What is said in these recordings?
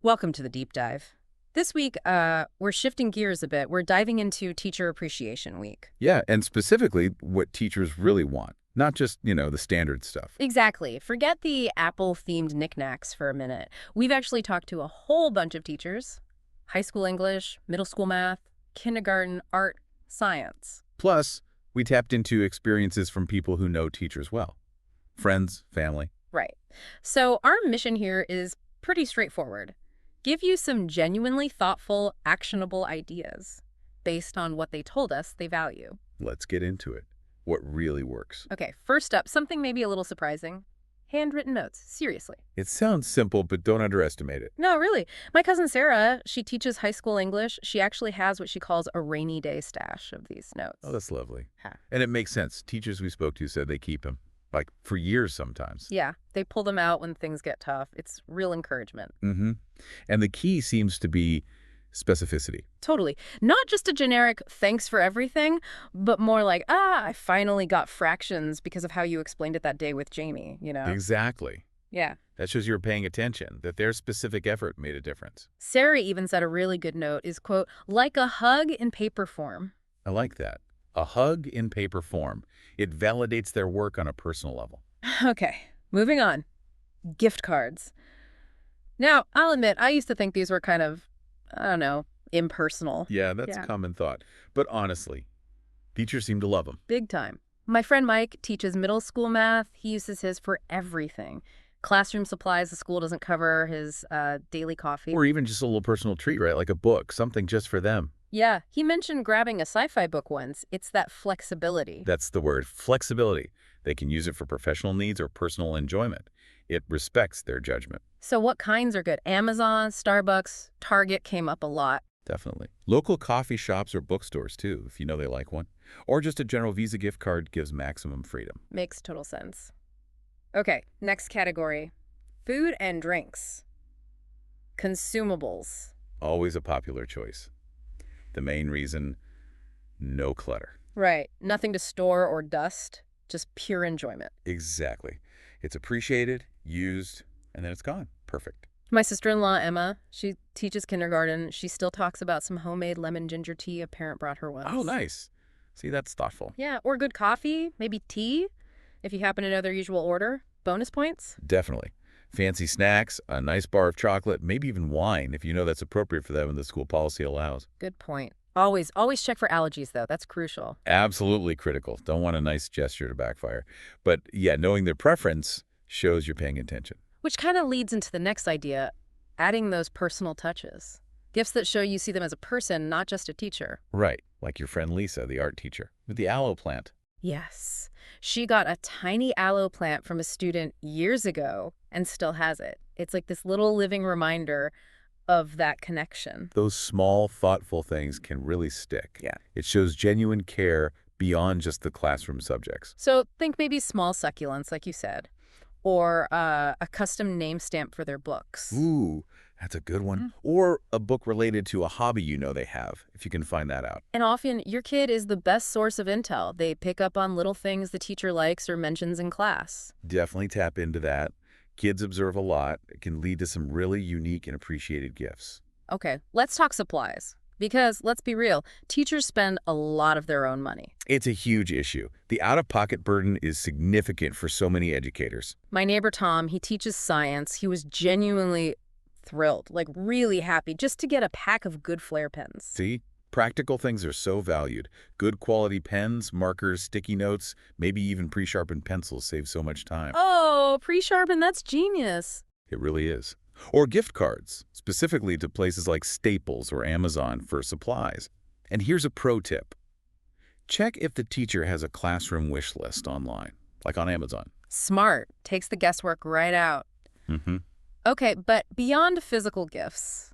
Welcome to the deep dive. This week, we're shifting gears a bit. We're diving into Teacher Appreciation Week. Yeah, and specifically what teachers really want, not just, the standard stuff. Exactly. Forget the Apple-themed knickknacks for a minute. We've actually talked to a whole bunch of teachers. High school English, middle school math, kindergarten, art, science. Plus, we tapped into experiences from people who know teachers well. Friends, family. Right. So our mission here is pretty straightforward. Give you some genuinely thoughtful, actionable ideas based on what they told us they value. Let's get into it. What really works. Okay, first up, something maybe a little surprising. Handwritten notes. Seriously. It sounds simple, but don't underestimate it. No, really. My cousin Sarah, she teaches high school English. She actually has what she calls a rainy day stash of these notes. Oh, that's lovely. Huh. And it makes sense. Teachers we spoke to said they keep them, like, for years sometimes. Yeah, they pull them out when things get tough. It's real encouragement. Mm-hmm. And the key seems to be specificity. Totally. Not just a generic thanks for everything, but more like, I finally got fractions because of how you explained it that day with Jamie, Exactly. Yeah. That shows you're paying attention, that their specific effort made a difference. Sarah even said a really good note is, quote, like a hug in paper form. I like that. A hug in paper form. It validates their work on a personal level. Okay, moving on. Gift cards. Now, I'll admit, I used to think these were kind of, I don't know, impersonal. Yeah, that's a common thought. But honestly, teachers seem to love them. Big time. My friend Mike teaches middle school math. He uses his for everything. Classroom supplies the school doesn't cover, his daily coffee. Or even just a little personal treat, right? Like a book, something just for them. Yeah, he mentioned grabbing a sci-fi book once. It's that flexibility. That's the word, flexibility. They can use it for professional needs or personal enjoyment. It respects their judgment. So what kinds are good? Amazon, Starbucks, Target came up a lot. Definitely. Local coffee shops or bookstores, too, if you know they like one. Or just a general Visa gift card gives maximum freedom. Makes total sense. Okay, next category. Food and drinks. Consumables. Always a popular choice. The main reason, no clutter. Right. Nothing to store or dust. Just pure enjoyment. Exactly. It's appreciated, used, and then it's gone. Perfect. My sister-in-law, Emma, she teaches kindergarten. She still talks about some homemade lemon ginger tea a parent brought her once. Oh, nice. See, that's thoughtful. Yeah, or good coffee, maybe tea, if you happen to know their usual order. Bonus points? Definitely. Fancy snacks, a nice bar of chocolate, maybe even wine if you know that's appropriate for them and the school policy allows. Good point. Always check for allergies, though. That's crucial. Absolutely critical. Don't want a nice gesture to backfire. But yeah, knowing their preference shows you're paying attention. Which kind of leads into the next idea, adding those personal touches. Gifts that show you see them as a person, not just a teacher. Right, like your friend Lisa, the art teacher, with the aloe plant. Yes. She got a tiny aloe plant from a student years ago and still has it. It's like this little living reminder of that connection. Those small, thoughtful things can really stick. Yeah. It shows genuine care beyond just the classroom subjects. So think maybe small succulents, like you said, or a custom name stamp for their books. Ooh, that's a good one. Or a book related to a hobby you know they have, if you can find that out. And often, your kid is the best source of intel. They pick up on little things the teacher likes or mentions in class. Definitely tap into that. Kids observe a lot. It can lead to some really unique and appreciated gifts. Okay, let's talk supplies. Because, let's be real, teachers spend a lot of their own money. It's a huge issue. The out-of-pocket burden is significant for so many educators. My neighbor Tom, he teaches science. He was genuinely thrilled, like really happy, just to get a pack of good Flair pens. See? Practical things are so valued. Good quality pens, markers, sticky notes, maybe even pre-sharpened pencils save so much time. Oh, pre-sharpened, that's genius. It really is. Or gift cards, specifically to places like Staples or Amazon for supplies. And here's a pro tip. Check if the teacher has a classroom wish list online, like on Amazon. Smart. Takes the guesswork right out. Mm-hmm. Okay, but beyond physical gifts,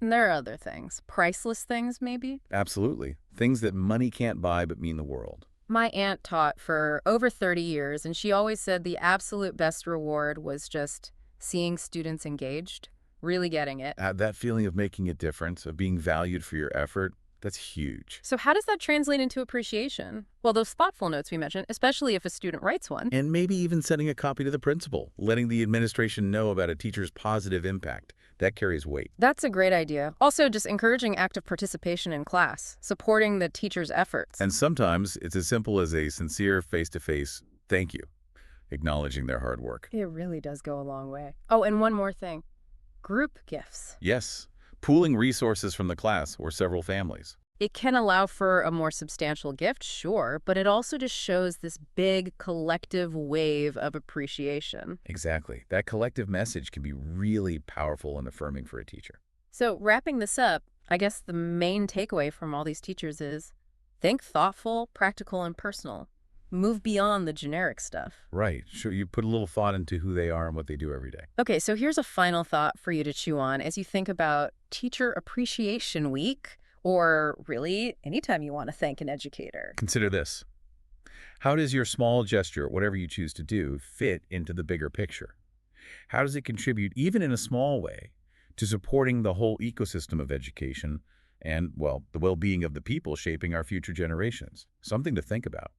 there are other things. Priceless things, maybe? Absolutely. Things that money can't buy but mean the world. My aunt taught for over 30 years, and she always said the absolute best reward was just seeing students engaged, really getting it. That feeling of making a difference, of being valued for your effort, that's huge. So how does that translate into appreciation? Well, those thoughtful notes we mentioned, especially if a student writes one. And maybe even sending a copy to the principal, letting the administration know about a teacher's positive impact. That carries weight. That's a great idea. Also, just encouraging active participation in class, supporting the teacher's efforts. And sometimes it's as simple as a sincere face-to-face thank you, acknowledging their hard work. It really does go a long way. Oh, and one more thing. Group gifts. Yes, pooling resources from the class or several families. It can allow for a more substantial gift, sure, but it also just shows this big collective wave of appreciation. Exactly. That collective message can be really powerful and affirming for a teacher. So wrapping this up, I guess the main takeaway from all these teachers is think thoughtful, practical, and personal. Move beyond the generic stuff. Right. Sure, you put a little thought into who they are and what they do every day. Okay, so here's a final thought for you to chew on as you think about Teacher Appreciation Week, or really anytime you want to thank an educator. Consider this. How does your small gesture, whatever you choose to do, fit into the bigger picture? How does it contribute, even in a small way, to supporting the whole ecosystem of education and, well, the well-being of the people shaping our future generations? Something to think about.